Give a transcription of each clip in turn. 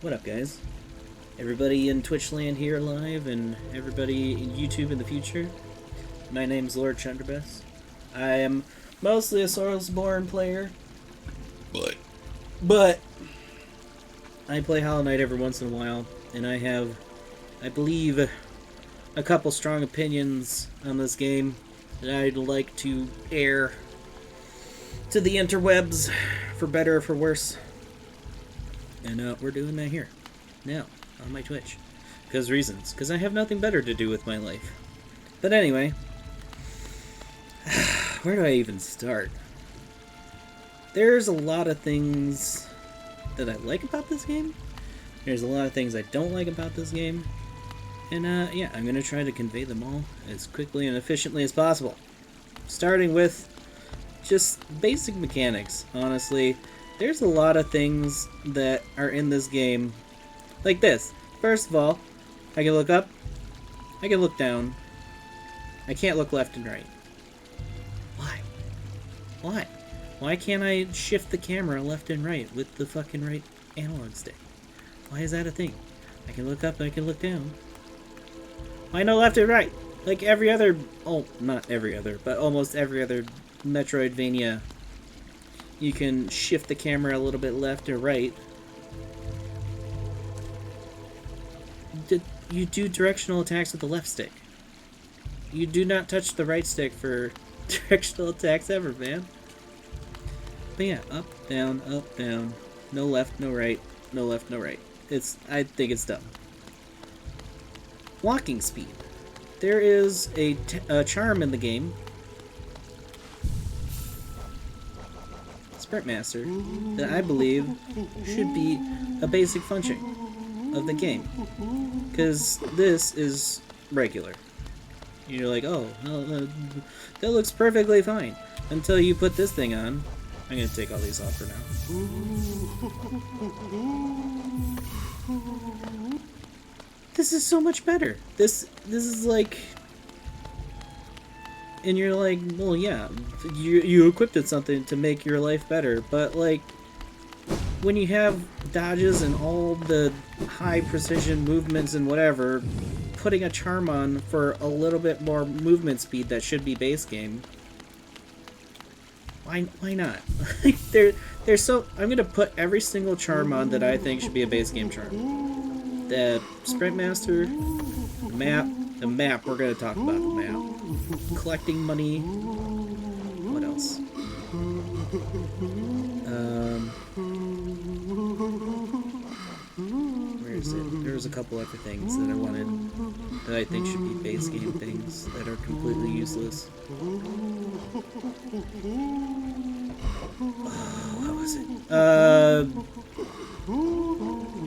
What up, guys? Everybody in Twitch land here live, and everybody in YouTube in the future. My name's Lord Chandrabes. I am mostly a Soulsborne player, but I play Hollow Knight every once in a while, and I have, I believe, a couple strong opinions on this game that I'd like to air to the interwebs, for better or for worse. And we're doing that here, now, on my Twitch. Because reasons. Because I have nothing better to do with my life. But anyway, where do I even start? There's a lot of things that I like about this game. There's a lot of things I don't like about this game. And yeah, I'm going to try to convey them all as quickly and efficiently as possible. Starting with just basic mechanics, honestly. There's a lot of things that are in this game, like this. First of all, I can look up, I can look down, I can't look left and right. Why? Why? Why can't I shift the camera left and right with the fucking right analog stick? Why is that a thing? I can look up, I can look down. Why no left and right? Like every other, oh, not every other, but almost every other Metroidvania. You can shift the camera a little bit left or right. You do directional attacks with the left stick. You do not touch the right stick for directional attacks ever, man. But yeah, up, down, no left, no right, no left, no right. I think it's dumb. Walking speed. There is a charm in the game, Sprint Master, that I believe should be a basic function of the game. Because this is regular. You're like, oh, that looks perfectly fine. Until you put this thing on. I'm going to take all these off for now. This is so much better. This is like... And you're like, well, yeah, you equipped it something to make your life better, but like, when you have dodges and all the high precision movements and whatever, putting a charm on for a little bit more movement speed that should be base game, why not? they're so... I'm gonna put every single charm on that I think should be a base game charm. The Sprint Master, the map, we're gonna talk about the map. Collecting money. What else? Where is it? There's a couple other things that I wanted that I think should be base game things that are completely useless. What was it?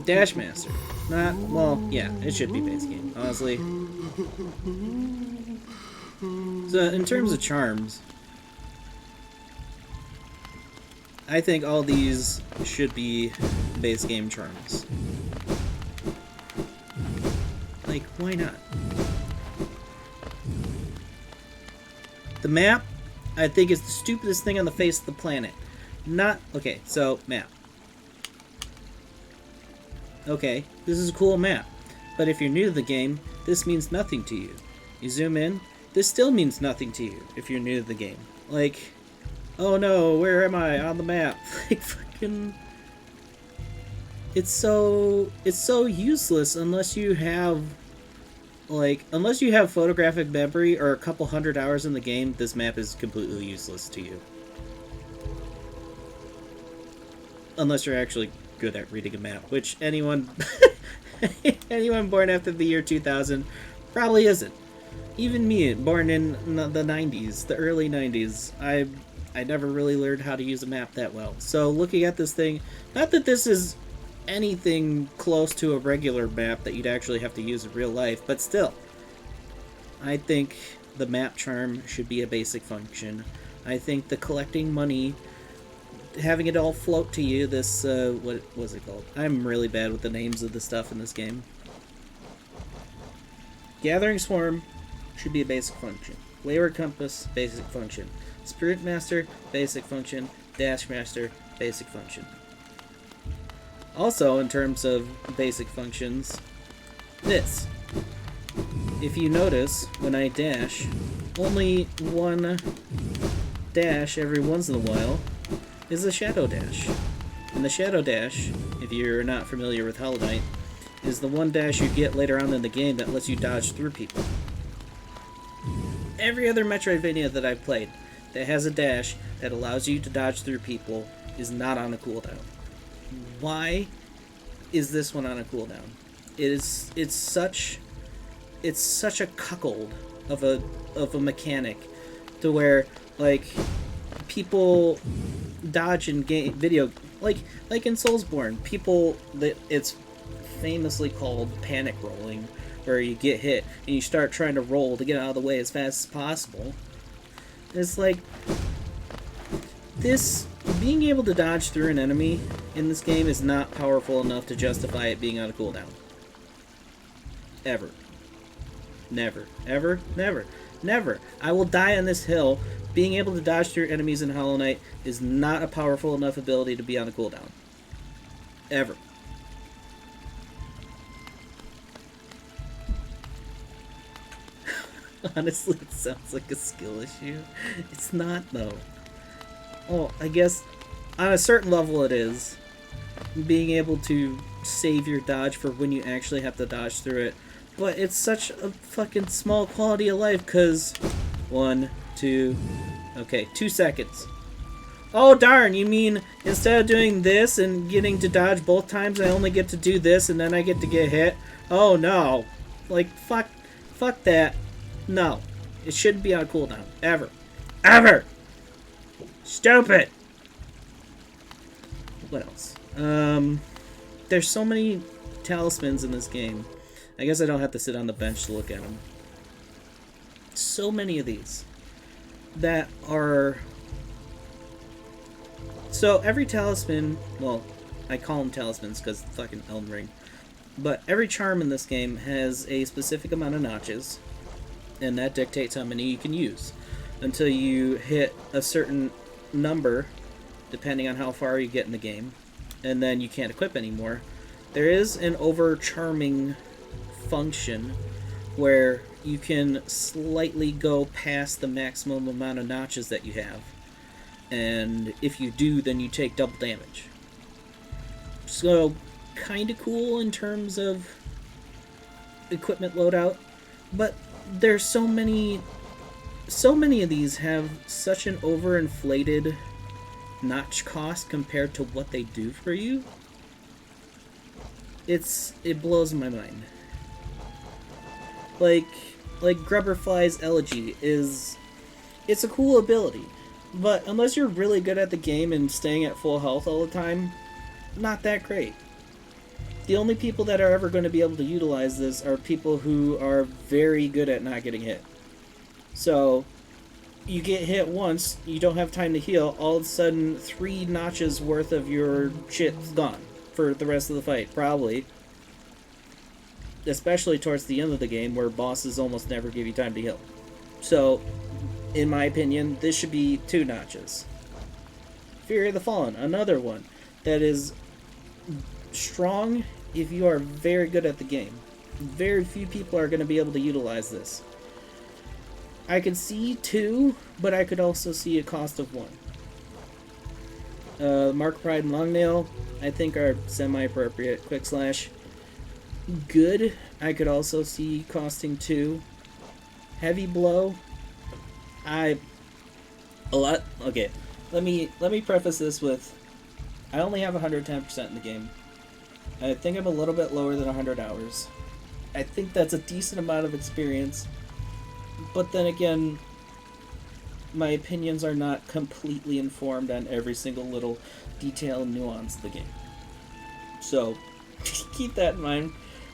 Dash Master. Not, well, yeah, it should be base game, honestly. So, in terms of charms, I think all these should be base game charms. Like, why not? The map, I think, is the stupidest thing on the face of the planet. Okay, so, map. Okay, this is a cool map, but if you're new to the game, this means nothing to you. You zoom in, this still means nothing to you if you're new to the game. Like, oh no, where am I on the map? Like, fucking... It's so useless unless you have, like, unless you have photographic memory or a couple hundred hours in the game, this map is completely useless to you. Unless you're actually good at reading a map, which anyone born after the year 2000 probably isn't. Even me, born in the 90s, the early 90s, I never really learned how to use a map that well. So looking at this thing, not that this is anything close to a regular map that you'd actually have to use in real life, but still, I think the map charm should be a basic function. I think the collecting money, having it all float to you, this, what was it called? I'm really bad with the names of the stuff in this game. Gathering Swarm should be a basic function. Wayward Compass, basic function. Spirit Master, basic function. Dash Master, basic function. Also, in terms of basic functions, this. If you notice, when I dash, only one dash every once in a while is a shadow dash. And the shadow dash, if you're not familiar with Hollow Knight, is the one dash you get later on in the game that lets you dodge through people. Every other Metroidvania that I've played that has a dash that allows you to dodge through people is not on a cooldown. Why is this one on a cooldown? It's such a cuckold of a mechanic to where, like, people dodge in video, like in Soulsborne, people, that it's famously called panic rolling, where you get hit and you start trying to roll to get out of the way as fast as possible. It's like, this, being able to dodge through an enemy in this game is not powerful enough to justify it being on a cooldown. Ever. Never. Ever. Never. Never. I will die on this hill. Being able to dodge through enemies in Hollow Knight is not a powerful enough ability to be on a cooldown. Ever. Honestly, it sounds like a skill issue. It's not, though. Oh, I guess on a certain level it is. Being able to save your dodge for when you actually have to dodge through it. But it's such a fucking small quality of life, because 1, 2, okay, 2 seconds. Oh, darn, you mean instead of doing this and getting to dodge both times, I only get to do this and then I get to get hit? Oh, no. Like, fuck that. No. It shouldn't be on cooldown. Ever. Ever! Stupid! What else? There's so many talismans in this game. I guess I don't have to sit on the bench to look at them. So many of these that are... So every talisman, well, I call them talismans because fucking Elden Ring. But every charm in this game has a specific amount of notches, and that dictates how many you can use. Until you hit a certain number, depending on how far you get in the game, and then you can't equip anymore. There is an over-charming function where you can slightly go past the maximum amount of notches that you have, and if you do, then you take double damage. So kind of cool in terms of equipment loadout, but there's so many of these have such an overinflated notch cost compared to what they do for you. It blows my mind. Like Grubberfly's Elegy it's a cool ability, but unless you're really good at the game and staying at full health all the time, not that great. The only people that are ever going to be able to utilize this are people who are very good at not getting hit. So, you get hit once, you don't have time to heal, all of a sudden 3 notches worth of your shit's gone for the rest of the fight, probably. Especially towards the end of the game, where bosses almost never give you time to heal. So, in my opinion, this should be 2 notches. Fury of the Fallen, another one that is strong if you are very good at the game. Very few people are going to be able to utilize this. I could see 2, but I could also see a cost of 1. Mark Pride and Longnail, I think, are semi-appropriate. Quick Slash, good. I could also see costing 2. Heavy Blow, okay, let me preface this with, I only have 110% in the game. I think I'm a little bit lower than 100 hours. I think that's a decent amount of experience, but then again, my opinions are not completely informed on every single little detail and nuance of the game. So, keep that in mind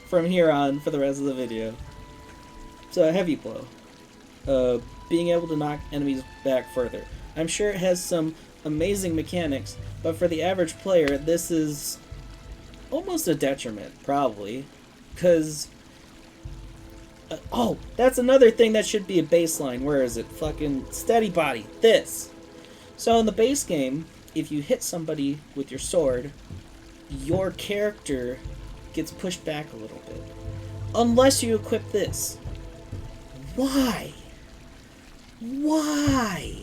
from here on for the rest of the video. So, Heavy Blow. Being able to knock enemies back further. I'm sure it has some amazing mechanics, but for the average player, this is almost a detriment, probably. Because... oh, that's another thing that should be a baseline. Where is it? Fucking Steady Body. This. So in the base game, if you hit somebody with your sword, your character gets pushed back a little bit. Unless you equip this. Why? Why?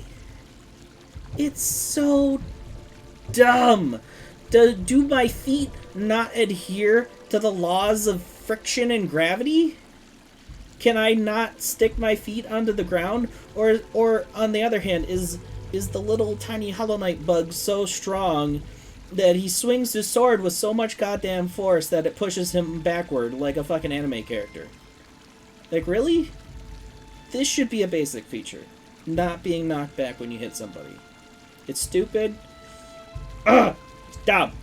It's so dumb. Do my feet not adhere to the laws of friction and gravity? Can I not stick my feet onto the ground? Or on the other hand, is the little tiny Hollow Knight bug so strong that he swings his sword with so much goddamn force that it pushes him backward like a fucking anime character? Like, really? This should be a basic feature. Not being knocked back when you hit somebody. It's stupid. Ugh! It's dumb.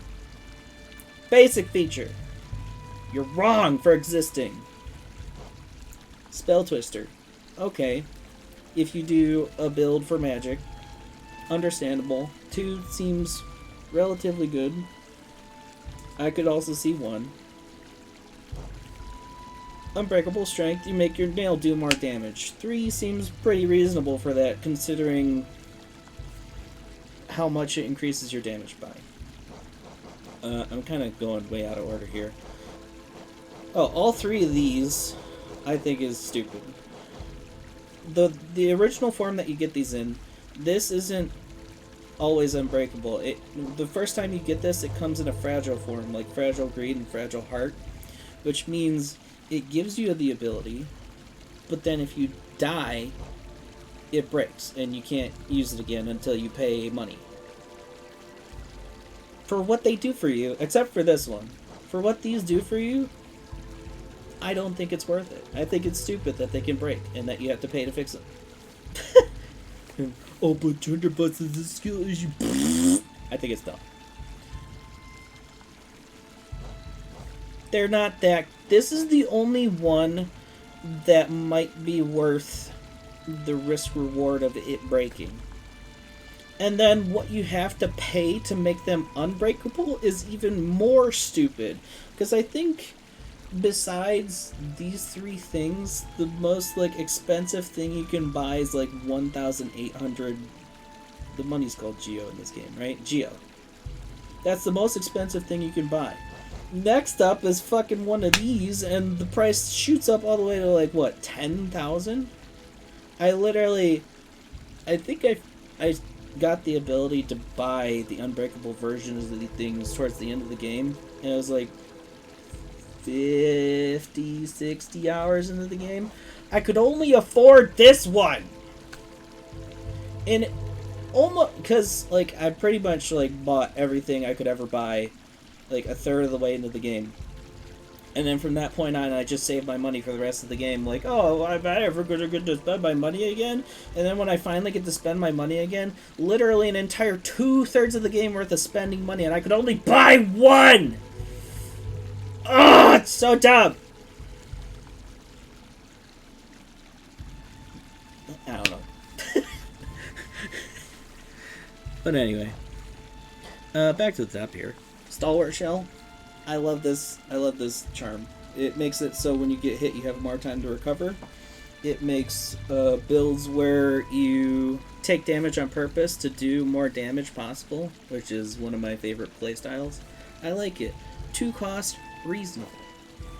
Basic feature. You're wrong for existing. Spell Twister. Okay. If you do a build for magic, understandable. 2 seems relatively good. I could also see 1. Unbreakable Strength, you make your nail do more damage. 3 seems pretty reasonable for that, considering how much it increases your damage by. I'm kind of going way out of order here. Oh, all 3 of these I think is stupid. The original form that you get these in, this isn't always unbreakable. The first time you get this, it comes in a fragile form, like Fragile Greed and Fragile Heart, which means it gives you the ability, but then if you die, it breaks, and you can't use it again until you pay money. For what they do for you, except for this one, for what these do for you, I don't think it's worth it. I think it's stupid that they can break, and that you have to pay to fix them. Oh, but Thunderbolts is a skill issue. I think it's dumb. They're not that... This is the only one that might be worth the risk-reward of it breaking. And then what you have to pay to make them unbreakable is even more stupid. Because I think, besides these 3 things, the most, like, expensive thing you can buy is, like, 1,800... The money's called Geo in this game, right? Geo. That's the most expensive thing you can buy. Next up is fucking one of these, and the price shoots up all the way to, like, what, 10,000? I think I got the ability to buy the unbreakable versions of these things towards the end of the game, and it was, like, 50, 60 hours into the game. I could only afford this one! And almost, because, like, I pretty much, like, bought everything I could ever buy, like, a third of the way into the game. And then from that point on, I just saved my money for the rest of the game. Like, oh, am I ever going to get to spend my money again? And then when I finally get to spend my money again, literally an entire 2/3 of the game worth of spending money, and I could only buy one! Oh, it's so dumb! I don't know. But anyway. Back to the top here. Stalwart Shell. I love this charm. It makes it so when you get hit, you have more time to recover. It makes builds where you take damage on purpose to do more damage possible, which is one of my favorite playstyles. I like it. 2 cost, reasonable.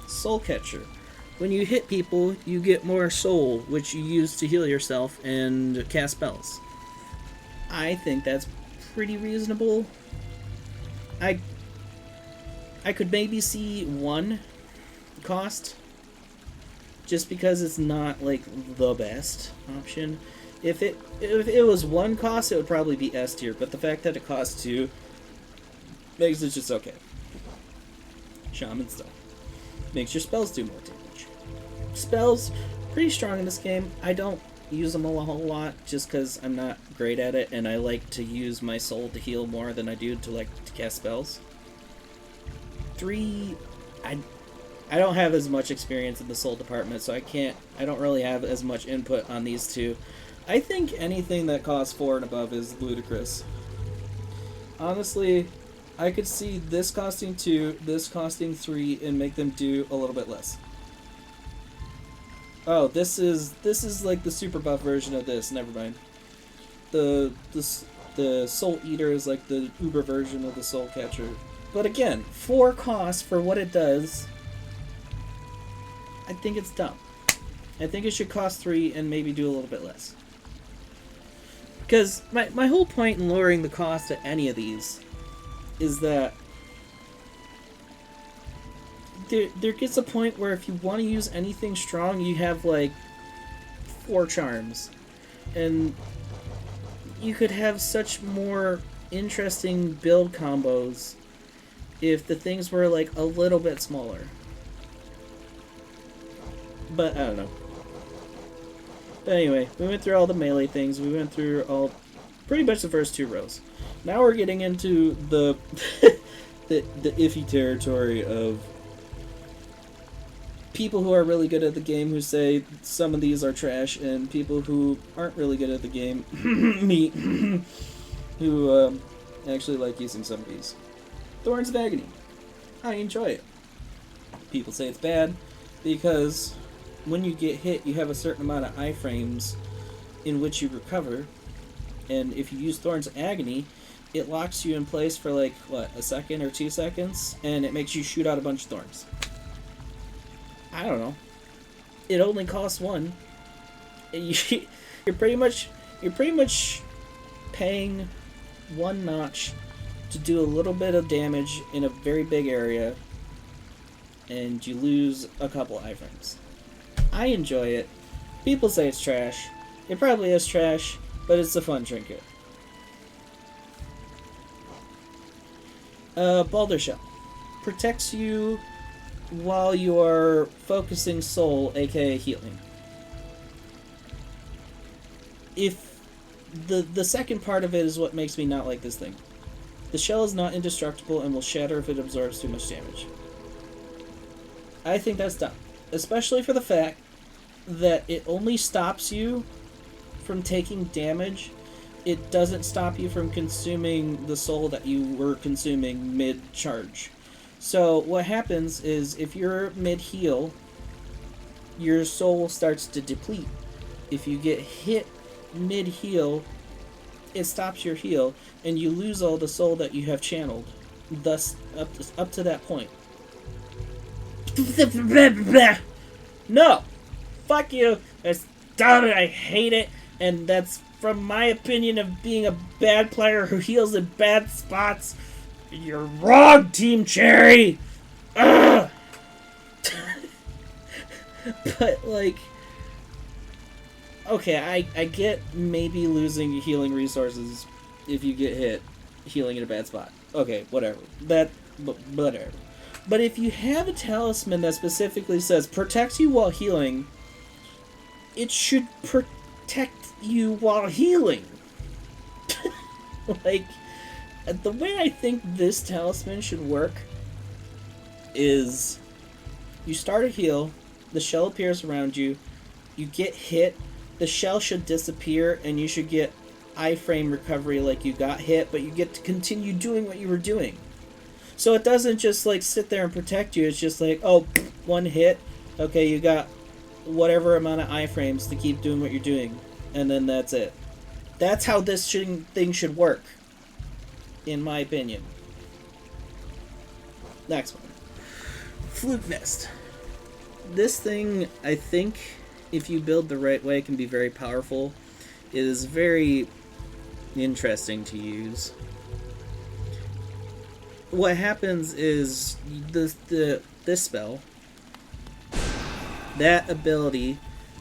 Soul Catcher. When you hit people, you get more soul, which you use to heal yourself and cast spells. I think that's pretty reasonable. I could maybe see 1 cost, just because it's not, like, the best option. If it was 1 cost, it would probably be S tier, but the fact that it costs 2 makes it just okay. Shaman Stone. Makes your spells do more damage. Spells, pretty strong in this game. I don't use them a whole lot, just because I'm not great at it, and I like to use my soul to heal more than I do to cast spells. 3, I don't have as much experience in the soul department, so I don't really have as much input on these 2. I think anything that costs 4 and above is ludicrous. Honestly, I could see this costing 2, this costing 3, and make them do a little bit less. Oh, this is like the super buff version of this. Never mind. The Soul Eater is like the uber version of the Soul Catcher. But again, 4 costs for what it does, I think it's dumb. I think it should cost 3 and maybe do a little bit less. Because my whole point in lowering the cost of any of these is that there gets a point where if you want to use anything strong, you have like 4 charms. And you could have such more interesting build combos if the things were like a little bit smaller. But I don't know. But anyway, we went through all the melee things. We went through all pretty much the first 2 rows. Now we're getting into the the iffy territory of people who are really good at the game who say some of these are trash, and people who aren't really good at the game, me, who actually like using some of these. Thorns of Agony. I enjoy it. People say it's bad because when you get hit, you have a certain amount of iframes in which you recover, and if you use Thorns of Agony, it locks you in place for like, what, a second or 2 seconds, and it makes you shoot out a bunch of thorns. I don't know. It only costs 1. You're pretty much paying 1 notch to do a little bit of damage in a very big area, and you lose a couple iframes. I enjoy it. People say it's trash. It probably is trash, but it's a fun trinket. Balder Shell. Protects you while you are focusing soul, aka healing. If the second part of it is what makes me not like this thing. The shell is not indestructible and will shatter if it absorbs too much damage. I think that's dumb. Especially for the fact that it only stops you from taking damage. It doesn't stop you from consuming the soul that you were consuming mid-charge. So what happens is if you're mid-heal, your soul starts to deplete. If you get hit mid-heal, it stops your heal, and you lose all the soul that you have channeled. Thus, up to that point. No! Fuck you! That's dumb and I hate it, and that's from my opinion of being a bad player who heals in bad spots. You're wrong, Team Cherry! Ugh! But, like... Okay, I get maybe losing healing resources if you get hit healing in a bad spot. Okay, whatever. Whatever. But if you have a talisman that specifically says protects you while healing, it should protect you while healing. Like, the way I think this talisman should work is you start a heal, the shell appears around you, you get hit, the shell should disappear, and you should get iframe recovery like you got hit, but you get to continue doing what you were doing. So it doesn't just like sit there and protect you, it's just like, oh, 1 hit, okay, you got whatever amount of iframes to keep doing what you're doing, and then that's it. That's how this thing should work, in my opinion. Next one. Fluke Nest. This thing, I think, if you build the right way, can be very powerful. It is very interesting to use. What happens is this spell, that ability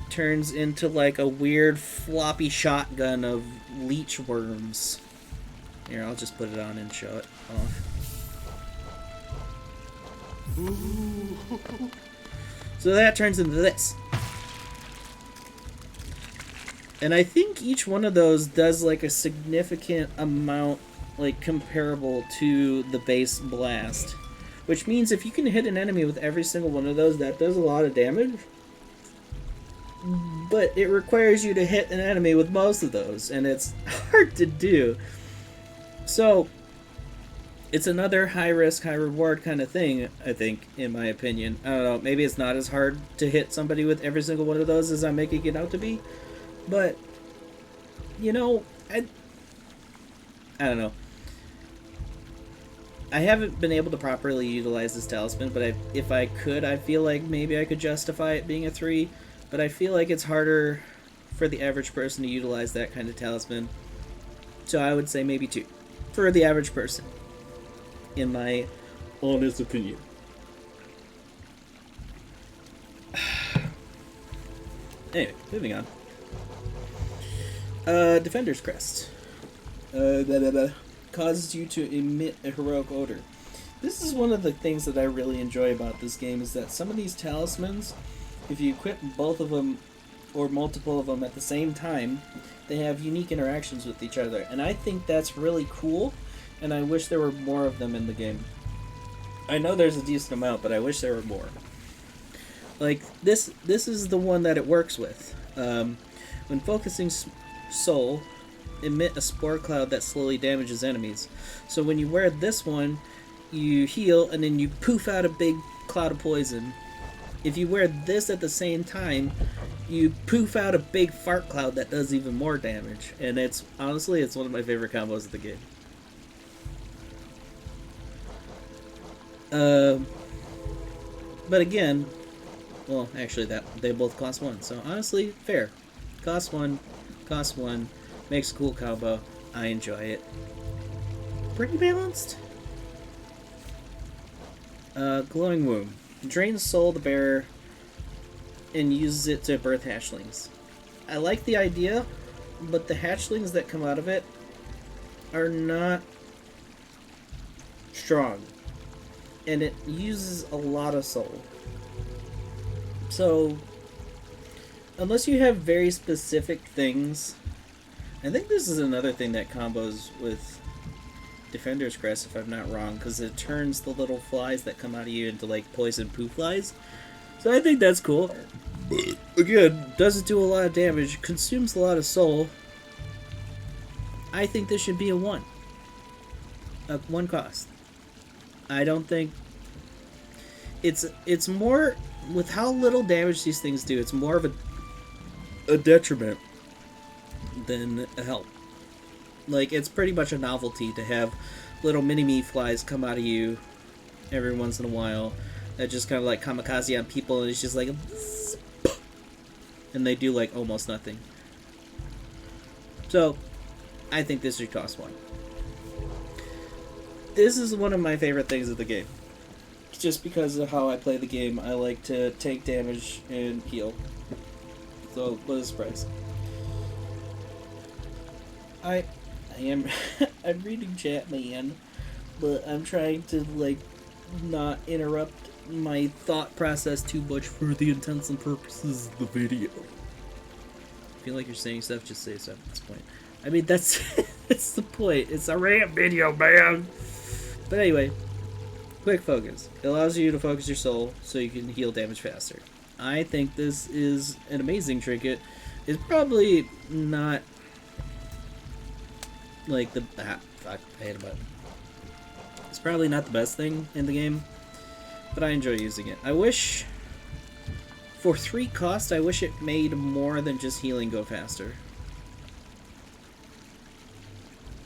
turns into like a weird floppy shotgun of leech worms. Here, I'll just put it on and show it off. So that turns into this. And I think each one of those does like a significant amount, like comparable to the base blast. Which means if you can hit an enemy with every single one of those, that does a lot of damage. But it requires you to hit an enemy with most of those, and it's hard to do. So, it's another high risk, high reward kind of thing, I think, in my opinion. I don't know, maybe it's not as hard to hit somebody with every single one of those as I'm making it out to be. But, you know, I don't know. I haven't been able to properly utilize this talisman, but if I could, I feel like maybe I could justify it being a 3, but I feel like it's harder for the average person to utilize that kind of talisman. So I would say maybe 2 for the average person, in my honest opinion. Anyway, moving on. Defender's Crest. Causes you to emit a heroic odor. This is one of the things that I really enjoy about this game, is that some of these talismans, if you equip both of them or multiple of them at the same time, they have unique interactions with each other, and I think that's really cool, and I wish there were more of them in the game. I know there's a decent amount, but I wish there were more. Like, this is the one that it works with. When focusing Soul, emit a spore cloud that slowly damages enemies. So when you wear this one, you heal, and then you poof out a big cloud of poison. If you wear this at the same time, you poof out a big fart cloud that does even more damage. And it's honestly, it's one of my favorite combos of the game. But again, well, actually, that they both cost 1, so honestly, fair. Cost 1, makes a cool combo. I enjoy it. Pretty balanced. Glowing Womb. Drains soul of the bearer and uses it to birth hatchlings. I like the idea, but the hatchlings that come out of it are not strong. And it uses a lot of soul. So, unless you have very specific things, I think this is another thing that combos with Defender's Crest, if I'm not wrong, because it turns the little flies that come out of you into like poison poo flies. So I think that's cool. Again, doesn't do a lot of damage, consumes a lot of soul. I think this should be a 1. A 1 cost. I don't think it's more, with how little damage these things do, it's more of a detriment than a help. Like, it's pretty much a novelty to have little mini-me flies come out of you every once in a while that just kind of like kamikaze on people, and it's just like, and they do like almost nothing. So, I think this should cost 1. This is one of my favorite things of the game. Just because of how I play the game, I like to take damage and heal. So, what is the price? I am I'm reading chat, man, but I'm trying to like not interrupt my thought process too much for the intents and purposes of the video. I feel like you're saying stuff, just say stuff at this point. I mean, that's that's the point. It's a rant video, man. But anyway, quick focus. It allows you to focus your soul so you can heal damage faster. I think this is an amazing trinket. It's probably not like the fuck, I hate a button. It's probably not the best thing in the game, but I enjoy using it. I wish for 3 cost, I wish it made more than just healing go faster.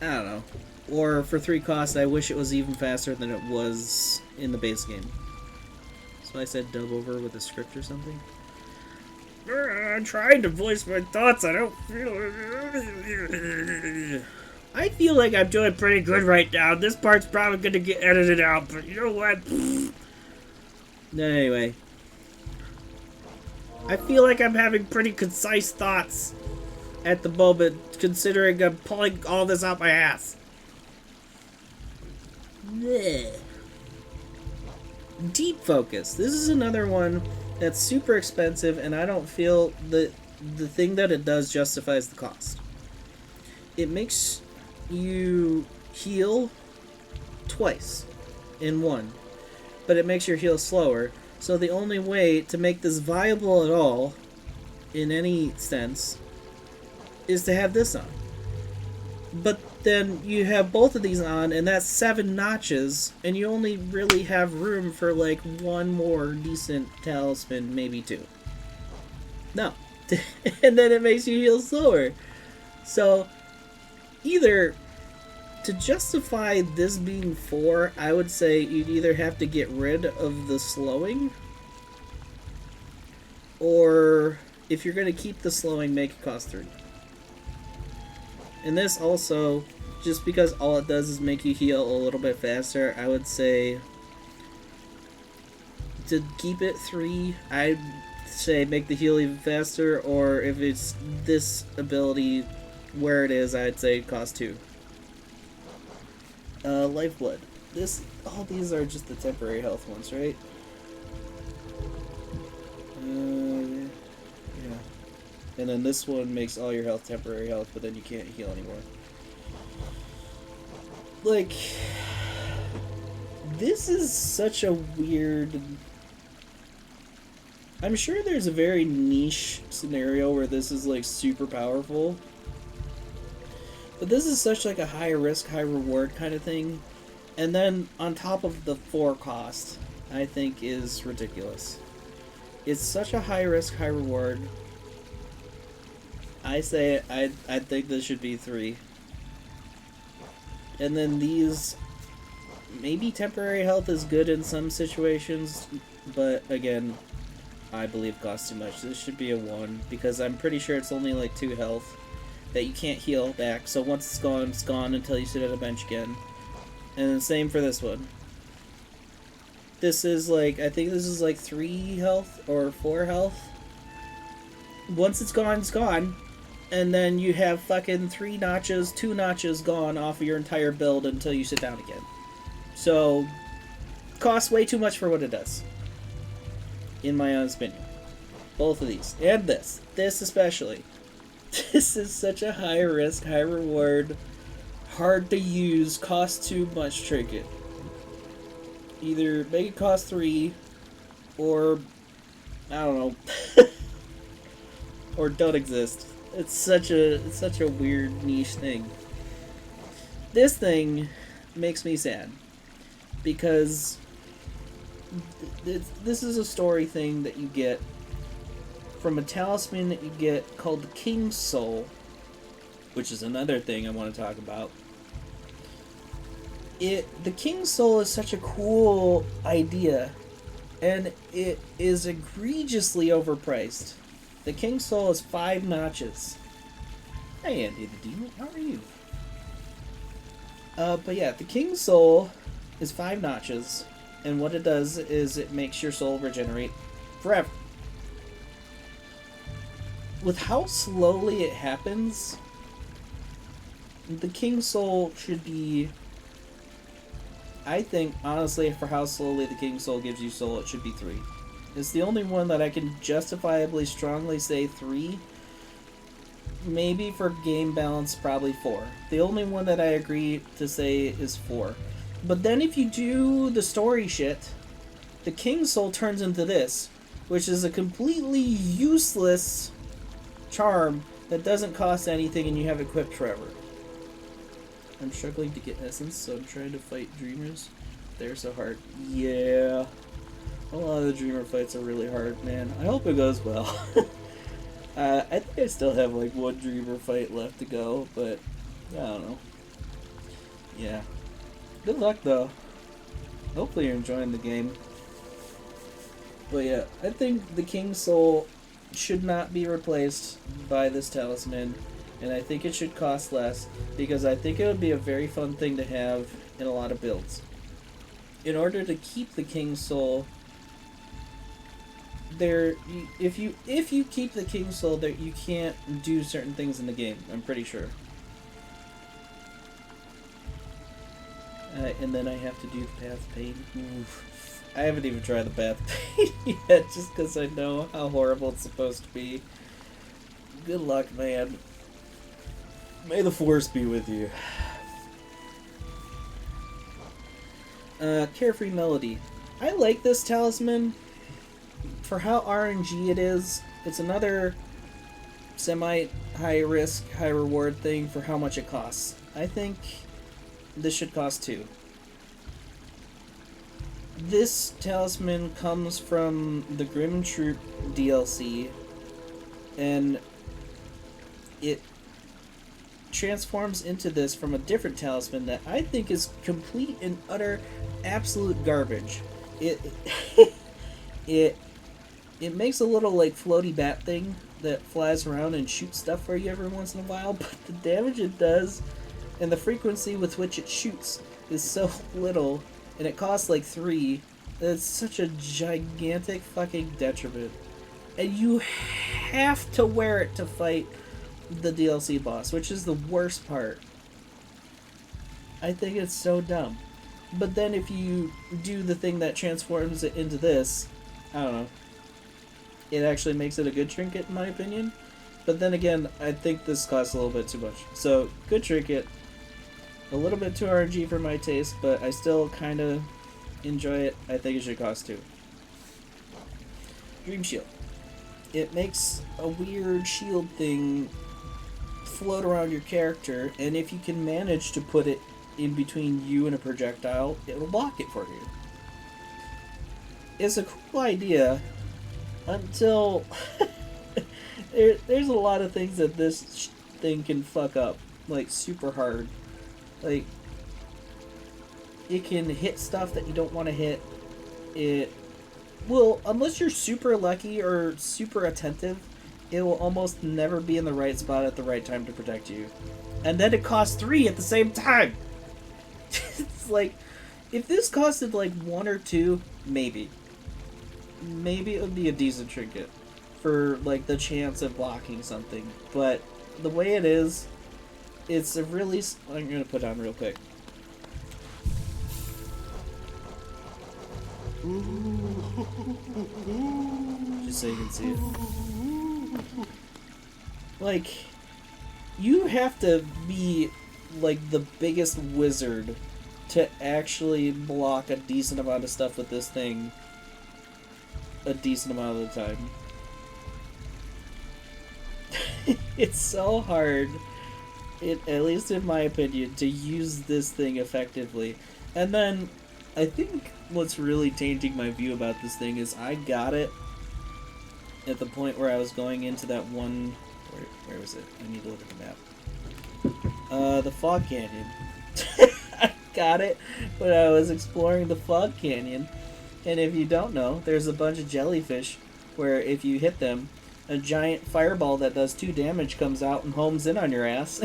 I don't know. Or for 3 cost, I wish it was even faster than it was in the base game. So I said dub over with a script or something. I'm trying to voice my thoughts. I don't feel it. I feel like I'm doing pretty good right now. This part's probably going to get edited out, but you know what? Anyway. I feel like I'm having pretty concise thoughts at the moment, considering I'm pulling all this out my ass. Deep focus. This is another one that's super expensive, and I don't feel the thing that it does justifies the cost. It makes you heal twice in one, but it makes your heal slower. So the only way to make this viable at all, in any sense, is to have this on. But then you have both of these on, and that's 7 notches, and you only really have room for like 1 more decent talisman, maybe 2. No. And then it makes you heal slower. So, either to justify this being 4, I would say you'd either have to get rid of the slowing, or if you're going to keep the slowing, make it cost 3. And this also, just because all it does is make you heal a little bit faster, I would say to keep it 3, I'd say make the heal even faster, or if it's this ability where it is, I'd say it costs 2. Lifeblood. All these are just the temporary health ones, right? Yeah. And then this one makes all your health temporary health, but then you can't heal anymore. Like, this is such a weird... I'm sure there's a very niche scenario where this is, like, super powerful. But this is such, like, a high risk, high reward kind of thing. And then, on top of the 4 cost, I think is ridiculous. It's such a high risk, high reward. I say I think this should be 3. And then these, maybe temporary health is good in some situations, but again, I believe costs too much. This should be a 1, because I'm pretty sure it's only like 2 health that you can't heal back, so once it's gone until you sit at a bench again. And then same for this one. This is like, I think this is like 3 health or 4 health. Once it's gone, it's gone. And then you have fucking 3 notches, 2 notches gone off of your entire build until you sit down again. So, costs way too much for what it does. In my honest opinion. Both of these. And this. This especially. This is such a high risk, high reward, hard to use, cost too much trinket. Either make it cost 3, or, I don't know, or don't exist. It's such a weird niche thing. This thing makes me sad, because this is a story thing that you get from a talisman that you get called the King's Soul, which is another thing I want to talk about. The King's Soul is such a cool idea, and it is egregiously overpriced. The King's Soul is 5 notches. Hey Andy the Demon, how are you? But yeah, the King's Soul is 5 notches, and what it does is it makes your soul regenerate forever. With how slowly it happens, the King's Soul should be... I think, honestly, for how slowly the King's Soul gives you soul, it should be 3. It's the only one that I can justifiably strongly say 3. Maybe for game balance, probably 4. The only one that I agree to say is 4. But then if you do the story shit, the King's Soul turns into this, which is a completely useless charm that doesn't cost anything and you have equipped forever. I'm struggling to get essence, so I'm trying to fight dreamers. They're so hard. Yeah. A lot of the dreamer fights are really hard, man. I hope it goes well. I think I still have like 1 dreamer fight left to go, but I don't know. Yeah. Good luck though. Hopefully you're enjoying the game. But yeah, I think the King's Soul should not be replaced by this talisman, and I think it should cost less, because I think it would be a very fun thing to have in a lot of builds. In order to keep the King's Soul, if you keep the King's Soul, there you can't do certain things in the game, I'm pretty sure. And then I have to do the Path of Pain. Oof. I haven't even tried the Path of Pain yet, just because I know how horrible it's supposed to be. Good luck, man. May the Force be with you. Carefree Melody. I like this talisman. For how RNG it is, it's another semi-high risk, high reward thing for how much it costs. I think this should cost 2. This talisman comes from the Grim Troop DLC, and it transforms into this from a different talisman that I think is complete and utter absolute garbage. It it it makes a little like floaty bat thing that flies around and shoots stuff for you every once in a while, but the damage it does and the frequency with which it shoots is so little, and it costs like 3. It's such a gigantic fucking detriment. And you have to wear it to fight the DLC boss, which is the worst part. I think it's so dumb. But then if you do the thing that transforms it into this, I don't know, it actually makes it a good trinket in my opinion. But then again, I think this costs a little bit too much. So, good trinket. A little bit too RNG for my taste, but I still kind of enjoy it. I think it should cost 2. Dream Shield. It makes a weird shield thing float around your character, and if you can manage to put it in between you and a projectile, it'll block it for you. It's a cool idea until there's a lot of things that this thing can fuck up, like super hard. Like, it can hit stuff that you don't want to hit. It will, unless you're super lucky or super attentive, it will almost never be in the right spot at the right time to protect you. And then it costs 3 at the same time! It's like, if this costed like 1 or 2, maybe. Maybe it would be a decent trinket for like the chance of blocking something. But the way it is, it's a really... I'm gonna put on real quick. Just so you can see it. Like, you have to be like the biggest wizard to actually block a decent amount of stuff with this thing a decent amount of the time. It's so hard, at least in my opinion, to use this thing effectively. And then, I think what's really tainting my view about this thing is I got it at the point where I was going into that one... Where was it? I need to look at the map. The Fog Canyon. I got it when I was exploring the Fog Canyon. And if you don't know, there's a bunch of jellyfish where if you hit them, a giant fireball that does 2 damage comes out and homes in on your ass.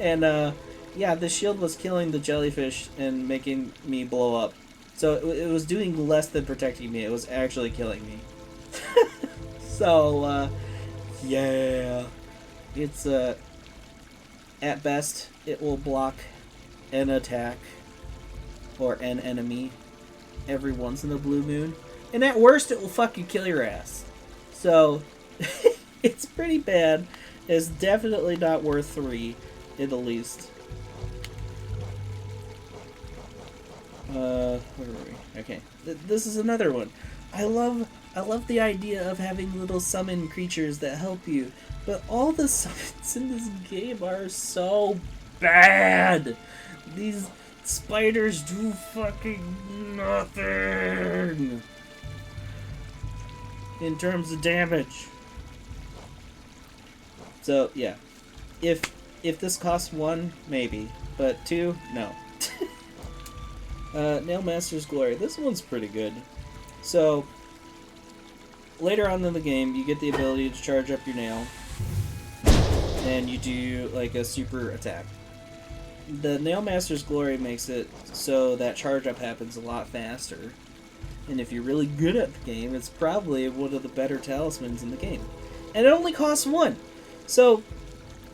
And, yeah, the shield was killing the jellyfish and making me blow up. So it was doing less than protecting me. It was actually killing me. So, yeah. It's, at best, it will block an attack or an enemy every once in a blue moon. And at worst, it will fucking kill your ass. So, it's pretty bad. It's definitely not worth 3, at the least. Where were we? Okay. This is another one. I love the idea of having little summon creatures that help you, but all the summons in this game are so bad. These spiders do fucking nothing in terms of damage. So yeah, if this costs 1, maybe, but 2, no. Nail Master's Glory. This one's pretty good. So, later on in the game, you get the ability to charge up your nail, and you do, like, a super attack. The Nail Master's Glory makes it so that charge up happens a lot faster, and if you're really good at the game, it's probably one of the better talismans in the game. And it only costs 1! So,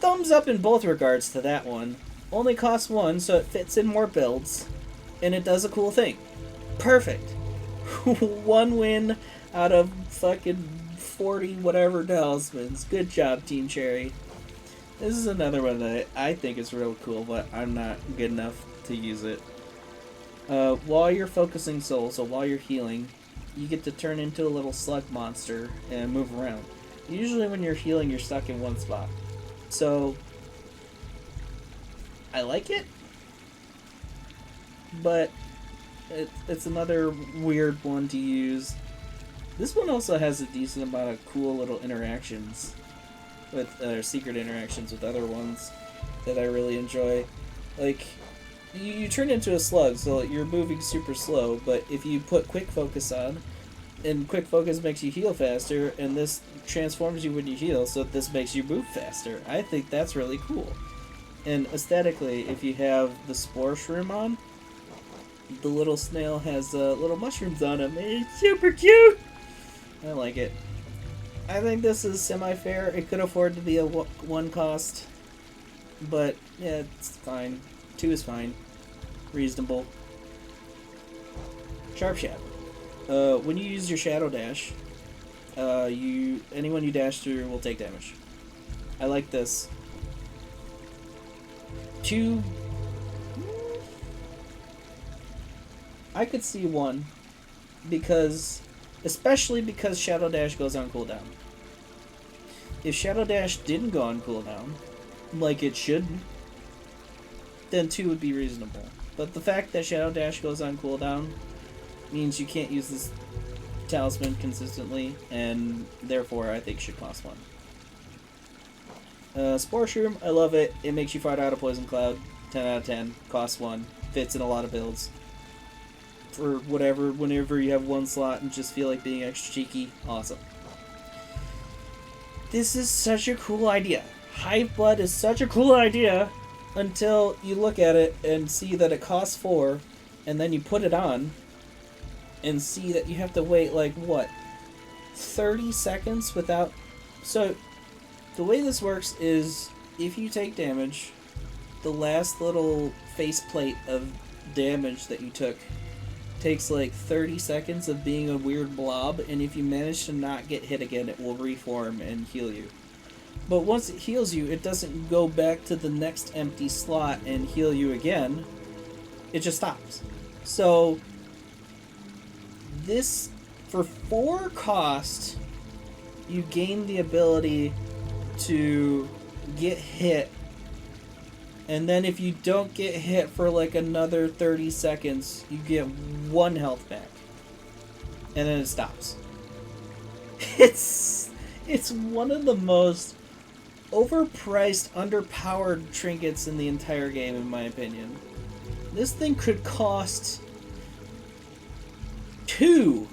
thumbs up in both regards to that one. Only costs 1, so it fits in more builds, and it does a cool thing. Perfect! 1 win out of fucking 40 whatever talismans. Good job, Team Cherry. This is another one that I think is real cool, but I'm not good enough to use it. While you're focusing soul, so while you're healing, you get to turn into a little slug monster and move around. Usually when you're healing, you're stuck in one spot. So, I like it, but it's another weird one to use. This one also has a decent amount of cool little interactions with secret interactions with other ones. that I really enjoy. Like, you turn into a slug, so you're moving super slow, but if you put quick focus on, and quick focus makes you heal faster, and this transforms you when you heal, so this makes you move faster. I think that's really cool. And aesthetically, if you have the spore shroom on, the little snail has little mushrooms on him. It's super cute! I like it. I think this is semi-fair. It could afford to be a one cost, but yeah, it's fine. 2 is fine. Reasonable. Sharp Shadow. When you use your Shadow Dash, anyone you dash through will take damage. I like this. 2. I could see 1, especially because Shadow Dash goes on cooldown. If Shadow Dash didn't go on cooldown, like it should, then 2 would be reasonable. But the fact that Shadow Dash goes on cooldown means you can't use this talisman consistently, and therefore I think should cost 1. Spore Shroom, I love it. It makes you fart out a Poison Cloud. 10 out of 10. Costs 1. Fits in a lot of builds. For whenever you have 1 slot and just feel like being extra cheeky. Awesome. This is such a cool idea. Hive Blood is such a cool idea until you look at it and see that it costs 4, and then you put it on and see that you have to wait, like, what, 30 seconds without... So, the way this works is, if you take damage, the last little faceplate of damage that you took takes like 30 seconds of being a weird blob, and if you manage to not get hit again, it will reform and heal you. But once it heals you, it doesn't go back to the next empty slot and heal you again. It just stops. So, this, for 4 cost, you gain the ability to get hit, and then if you don't get hit for like another 30 seconds, you get 1 health back, and then it stops. It's one of the most overpriced, underpowered trinkets in the entire game, in my opinion. This thing could cost 2,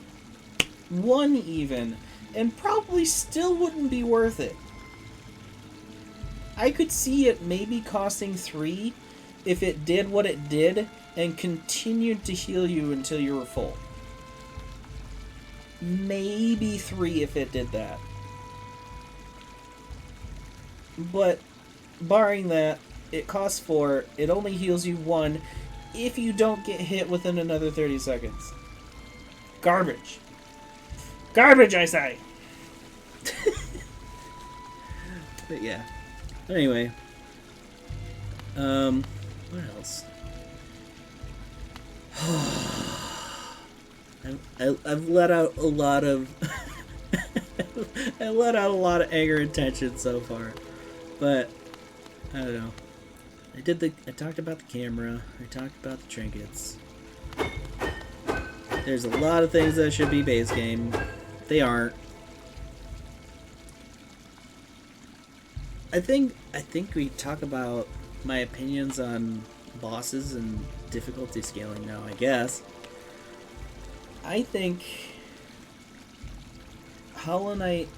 1 even, and probably still wouldn't be worth it. I could see it maybe costing 3 if it did what it did and continued to heal you until you were full. Maybe 3 if it did that. But barring that, it costs 4. It only heals you 1 if you don't get hit within another 30 seconds. Garbage. Garbage, I say! But yeah. Anyway. What else? I've let out a lot of... I let out a lot of anger and tension so far. But, I don't know. I talked about the camera. I talked about the trinkets. There's a lot of things that should be base game. They aren't. I think we talk about my opinions on bosses and difficulty scaling now, I guess. I think Hollow Knight,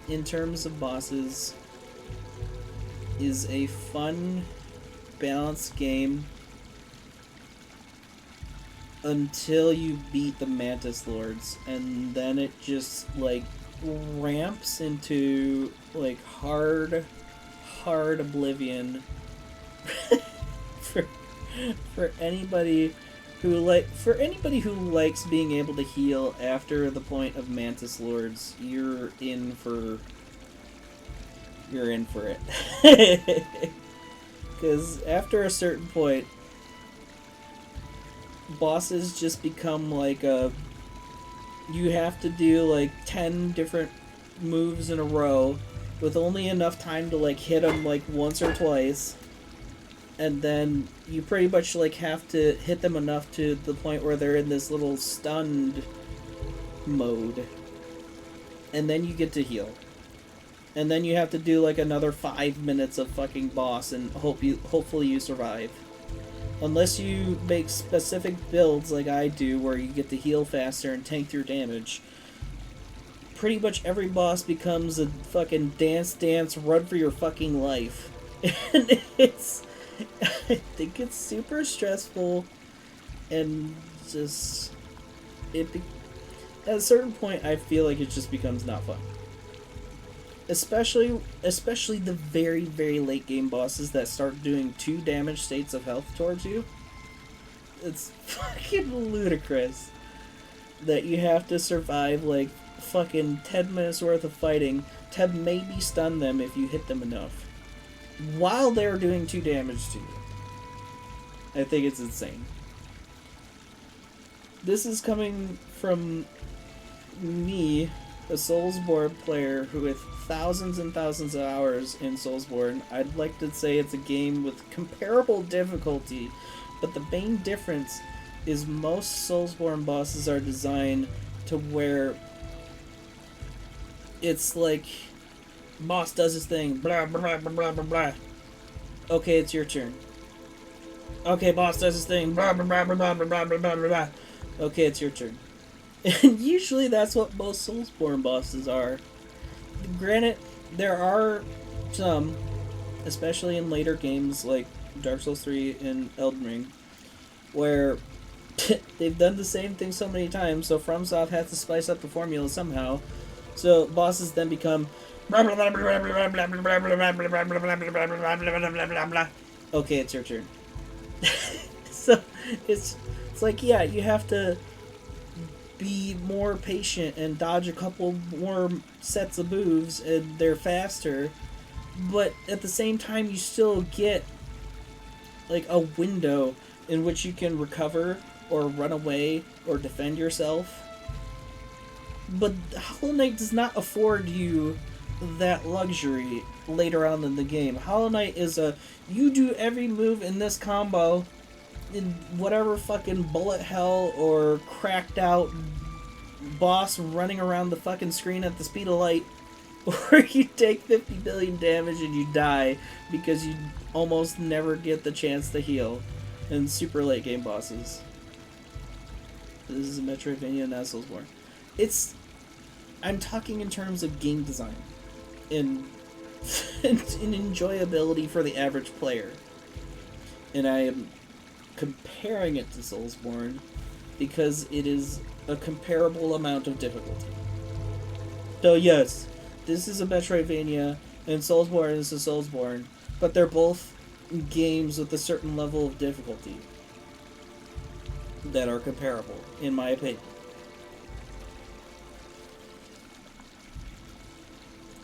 in terms of bosses, is a fun, balanced game until you beat the Mantis Lords, and then it just, like, ramps into, like, hard oblivion for anybody who likes being able to heal after the point of Mantis Lords. You're in for it. Because after a certain point, bosses just become like you have to do like 10 different moves in a row with only enough time to like hit them like once or twice, and then you pretty much like have to hit them enough to the point where they're in this little stunned mode, and then you get to heal. and then you have to do like another 5 minutes of fucking boss, and hopefully you survive. Unless you make specific builds like I do, where you get to heal faster and tank your damage, pretty much every boss becomes a fucking dance, run for your fucking life. And I think it's super stressful, and just, at a certain point, I feel like it just becomes not fun. Especially the very, very late game bosses that start doing 2 damage states of health towards you. It's fucking ludicrous that you have to survive like fucking 10 minutes worth of fighting to maybe stun them if you hit them enough, while they're doing 2 damage to you. I think it's insane. This is coming from me, a Soulsborne player who, with thousands and thousands of hours in Soulsborne, I'd like to say it's a game with comparable difficulty, but the main difference is most Soulsborne bosses are designed to where it's like, boss does his thing, blah blah blah blah blah blah. Okay, it's your turn. Okay, boss does his thing, blah blah blah blah blah blah blah blah blah. Okay, it's your turn. And usually that's what most Soulsborne bosses are. Granted, there are some, especially in later games like Dark Souls 3 and Elden Ring, where they've done the same thing so many times, so FromSoft has to spice up the formula somehow. So bosses then become okay, it's your turn. So it's like, yeah, you have to be more patient and dodge a couple more sets of moves, and they're faster, but at the same time you still get like a window in which you can recover or run away or defend yourself. But Hollow Knight does not afford you that luxury later on in the game. Hollow Knight is you do every move in this combo in whatever fucking bullet hell or cracked out boss running around the fucking screen at the speed of light, or you take 50 billion damage and you die because you almost never get the chance to heal in super late game bosses. This is a Metroidvania, not Soulsborne. I'm talking in terms of game design and enjoyability for the average player. And I am comparing it to Soulsborne because it is a comparable amount of difficulty. So yes, this is a Metroidvania and Soulsborne is a Soulsborne, but they're both games with a certain level of difficulty that are comparable, in my opinion.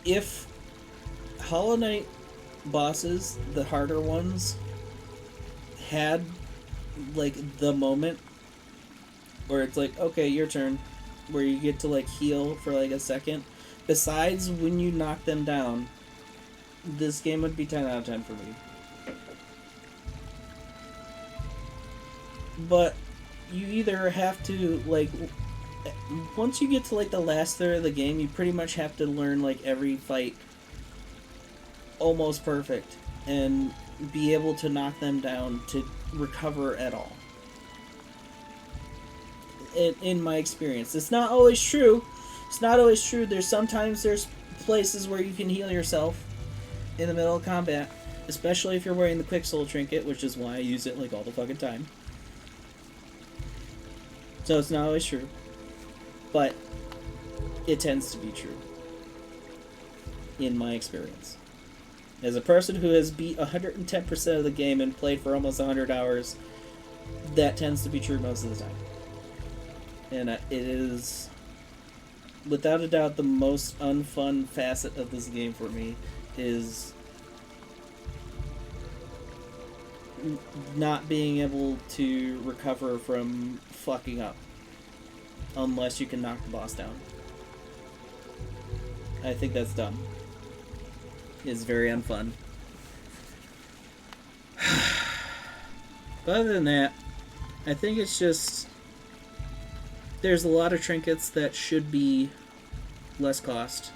If Hollow Knight bosses, the harder ones, had like the moment where it's like, okay, your turn, where you get to like heal for like a second, besides when you knock them down, this game would be 10 out of 10 for me. But you either have to, like, once you get to like the last third of the game, you pretty much have to learn like every fight almost perfect and be able to knock them down to recover at all. In my experience, it's not always true. It's not always true. There's places where you can heal yourself in the middle of combat, especially if you're wearing the Quick Soul Trinket, which is why I use it like all the fucking time. So it's not always true, but it tends to be true in my experience. As a person who has beat 110% of the game and played for almost 100 hours, that tends to be true most of the time. And it is, without a doubt, the most unfun facet of this game for me is not being able to recover from fucking up unless you can knock the boss down. I think that's dumb. It's very unfun. But other than that, I think it's just, there's a lot of trinkets that should be less cost.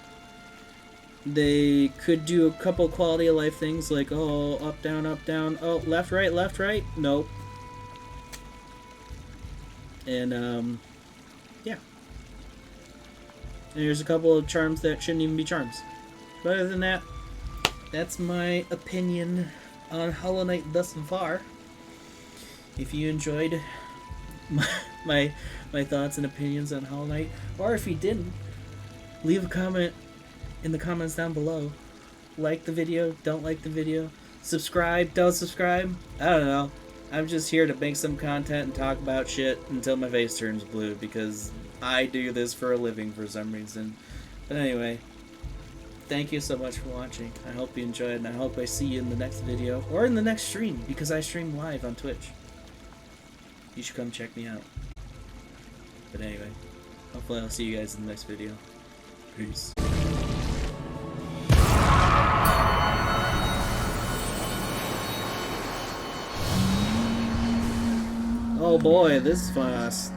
They could do a couple quality of life things like, oh, up, down, oh, left, right, nope. And, yeah. And there's a couple of charms that shouldn't even be charms. But other than that, that's my opinion on Hollow Knight thus far. If you enjoyed my thoughts and opinions on Hollow Knight, or if you didn't, leave a comment in the comments down below. Like the video, don't like the video, subscribe, don't subscribe. I don't know. I'm just here to make some content and talk about shit until my face turns blue, because I do this for a living for some reason. But anyway, thank you so much for watching. I hope you enjoyed, and I hope I see you in the next video, or in the next stream, because I stream live on Twitch. You should come check me out. But anyway, hopefully I'll see you guys in the next video. Peace. Oh boy, this boss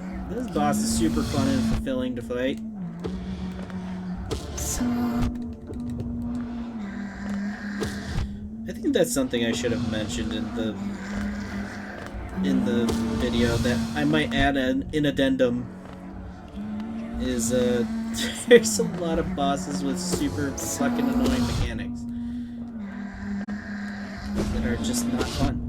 is super fun and fulfilling to fight. I think that's something I should have mentioned in the video that I might add an addendum. Is there's a lot of bosses with super fucking annoying mechanics that are just not fun.